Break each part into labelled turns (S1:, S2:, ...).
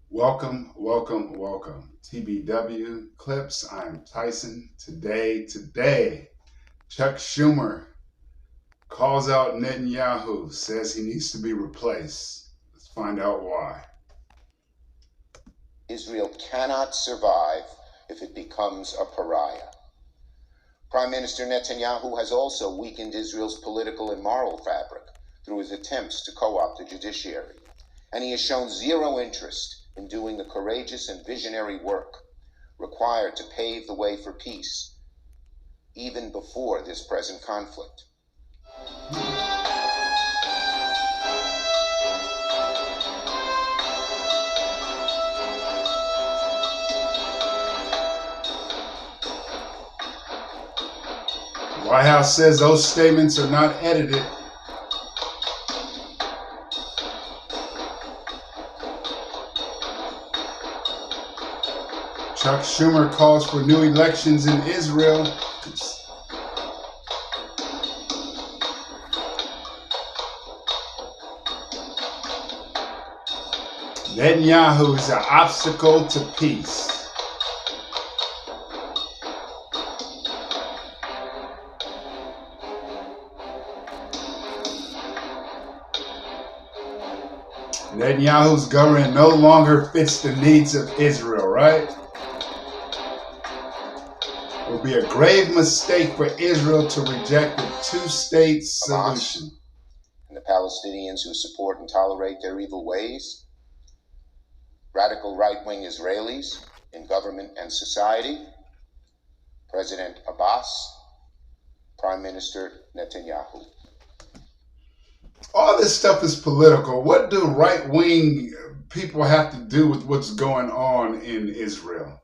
S1: Welcome. TBW Clips. I am Tyson. Today, Chuck Schumer calls out Netanyahu, says he needs to be replaced. Let's find out why.
S2: Israel cannot survive if it becomes a pariah. Prime Minister Netanyahu has also weakened Israel's political and moral fabric through his attempts to co-opt the judiciary, and he has shown zero interest in doing the courageous and visionary work required to pave the way for peace, even before this present conflict.
S1: White House says those statements are not edited. Chuck Schumer calls for new elections in Israel. Netanyahu is an obstacle to peace. Netanyahu's government no longer fits the needs of Israel, right? It would be a grave mistake for Israel to reject the two-state solution.
S2: And the Palestinians who support and tolerate their evil ways, radical right-wing Israelis in government and society, President Abbas, Prime Minister Netanyahu.
S1: All this stuff is political. What do right-wing people have to do with what's going on in Israel?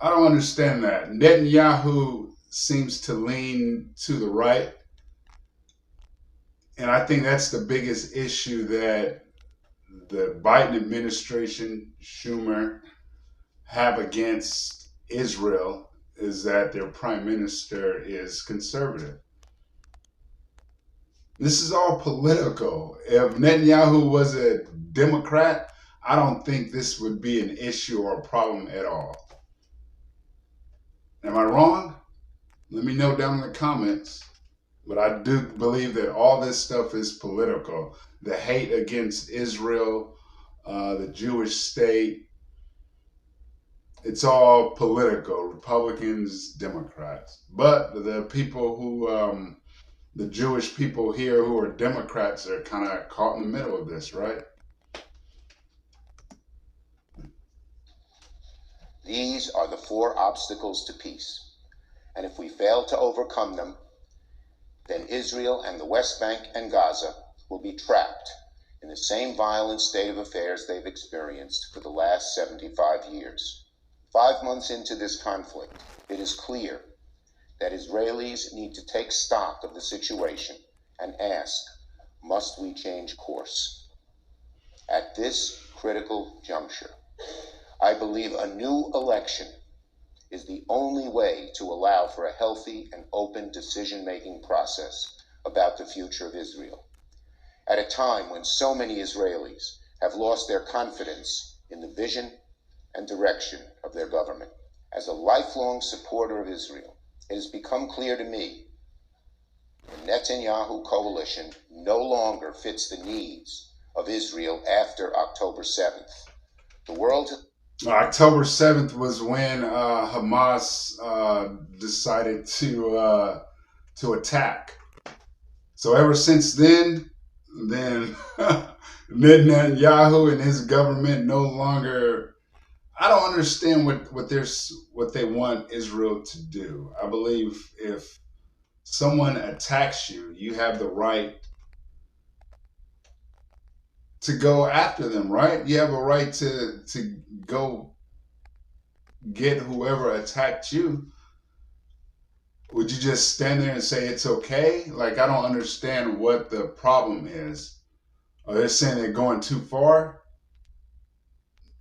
S1: I don't understand that. Netanyahu seems to lean to the right. And I think that's the biggest issue that the Biden administration, Schumer, have against Israel is that their prime minister is conservative. This is all political. If Netanyahu was a Democrat, I don't think this would be an issue or a problem at all. Am I wrong? Let me know down in the comments. But I do believe that all this stuff is political. The hate against Israel, the Jewish state, it's all political. Republicans, Democrats. But the people who, the Jewish people here who are Democrats are kind of caught in the middle of this, right?
S2: These are the four obstacles to peace, and if we fail to overcome them, then Israel and the West Bank and Gaza will be trapped in the same violent state of affairs they've experienced for the last 75 years. 5 months into this conflict, it is clear that Israelis need to take stock of the situation and ask, must we change course? At this critical juncture, I believe a new election is the only way to allow for a healthy and open decision-making process about the future of Israel. At a time when so many Israelis have lost their confidence in the vision and direction of their government. As a lifelong supporter of Israel, it has become clear to me the Netanyahu coalition no longer fits the needs of Israel after October 7th. The world...
S1: October 7th was when Hamas decided to attack. So ever since then Netanyahu and his government no longer. I don't understand what they want Israel to do. I believe if someone attacks you, you have the right to go after them, right? You have a right to go get whoever attacked you. Would you just stand there and say it's okay? Like, I don't understand what the problem is. Are they saying they're going too far?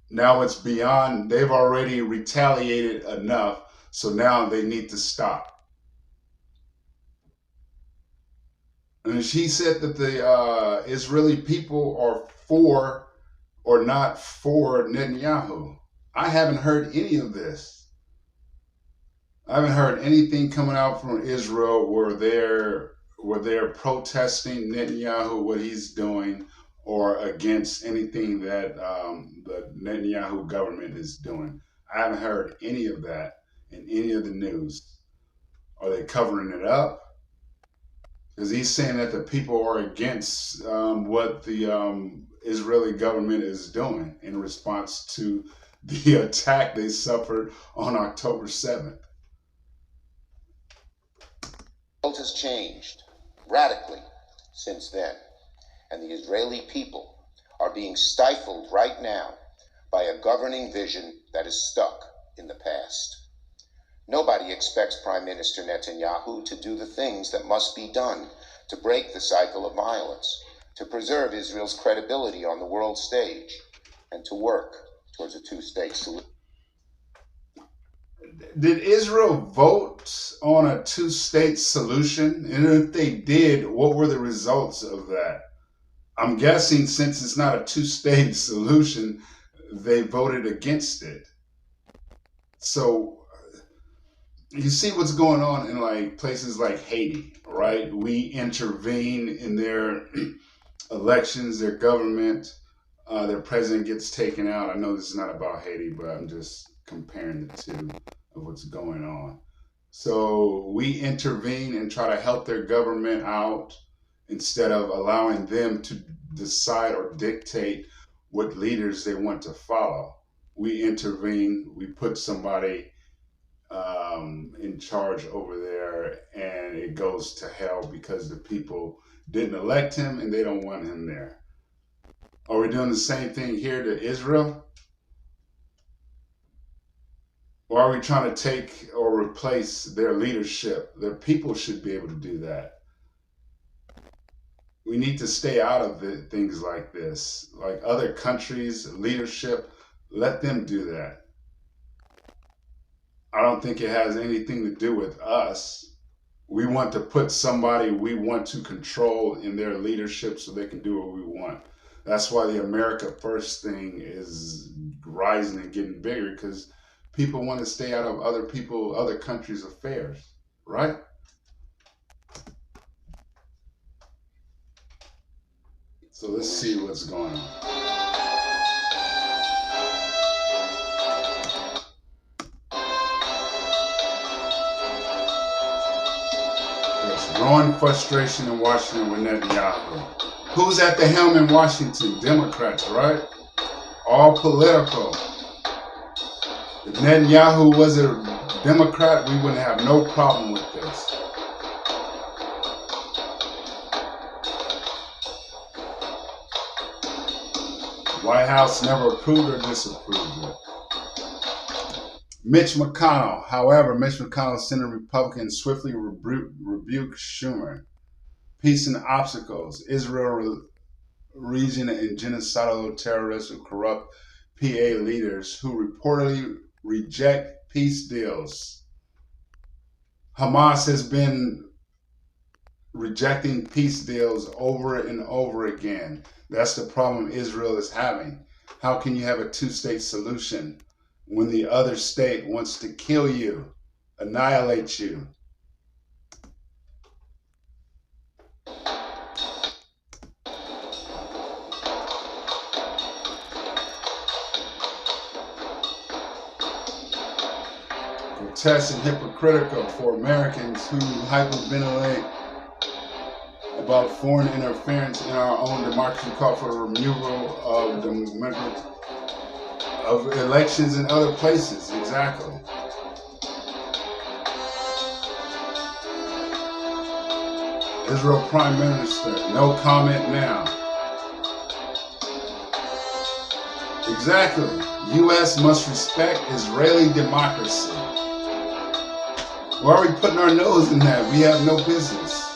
S1: Now it's beyond, they've already retaliated enough, so now they need to stop. And she said that the Israeli people are for or not for Netanyahu. I haven't heard any of this. I haven't heard anything coming out from Israel where they're protesting Netanyahu, what he's doing, or against anything that the Netanyahu government is doing. I haven't heard any of that in any of the news. Are they covering it up? Because he's saying that the people are against what the Israeli government is doing in response to the attack they suffered on October 7th.
S2: The world has changed radically since then, and the Israeli people are being stifled right now by a governing vision that is stuck in the past. Nobody expects Prime Minister Netanyahu to do the things that must be done to break the cycle of violence, to preserve Israel's credibility on the world stage, and to work towards a two-state solution.
S1: Did Israel vote on a two-state solution? And if they did, what were the results of that? I'm guessing since it's not a two-state solution, they voted against it. So you see what's going on in like places like Haiti, right? We intervene in their elections, their government, their president gets taken out. I know this is not about Haiti, but I'm just comparing the two of what's going on. So we intervene and try to help their government out instead of allowing them to decide or dictate what leaders they want to follow. We intervene, we put somebody in charge over there, and it goes to hell because the people didn't elect him and they don't want him there. Are we doing the same thing here to Israel? Or are we trying to take or replace their leadership? Their people should be able to do that. We need to stay out of things like this. Like other countries, leadership, let them do that. I don't think it has anything to do with us. We want to put somebody we want to control in their leadership so they can do what we want. That's why the America First thing is rising and getting bigger, because people want to stay out of other countries' affairs, right? So let's see what's going on. There's growing frustration in Washington with Netanyahu. Who's at the helm in Washington? Democrats, right? All political. If Netanyahu was a Democrat, we wouldn't have no problem with this. White House never approved or disapproved it. Mitch McConnell. However, Mitch McConnell, Senate Republican, swiftly rebuked Schumer. Peace and obstacles. Israel region and genocidal terrorists who corrupt PA leaders who reportedly reject peace deals. Hamas has been rejecting peace deals over and over again. That's the problem Israel is having. How can you have a two-state solution when the other state wants to kill you, annihilate you? Grotesque and hypocritical for Americans who hyperventilate about foreign interference in our own democracy, call for the removal of elections in other places. Exactly. Israel Prime Minister, no comment now. Exactly. U.S. must respect Israeli democracy. Why are we putting our nose in that? We have no business.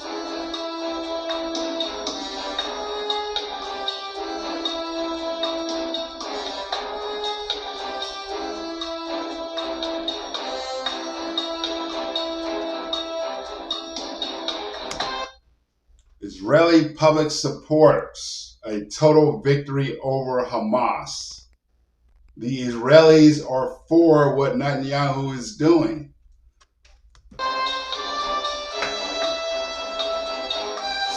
S1: Israeli public supports a total victory over Hamas. The Israelis are for what Netanyahu is doing.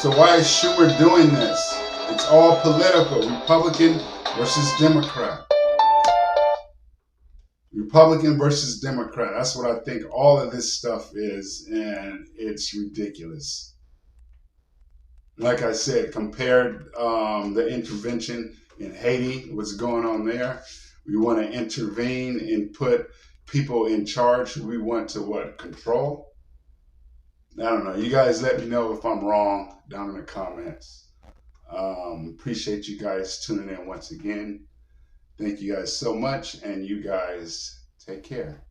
S1: So why is Schumer doing this? It's all political. Republican versus Democrat. Republican versus Democrat. That's what I think all of this stuff is, and it's ridiculous. Like I said, compared the intervention in Haiti, what's going on there. We want to intervene and put people in charge who we want to what? Control? I don't know. You guys let me know if I'm wrong down in the comments. Appreciate you guys tuning in once again. Thank you guys so much, and you guys take care.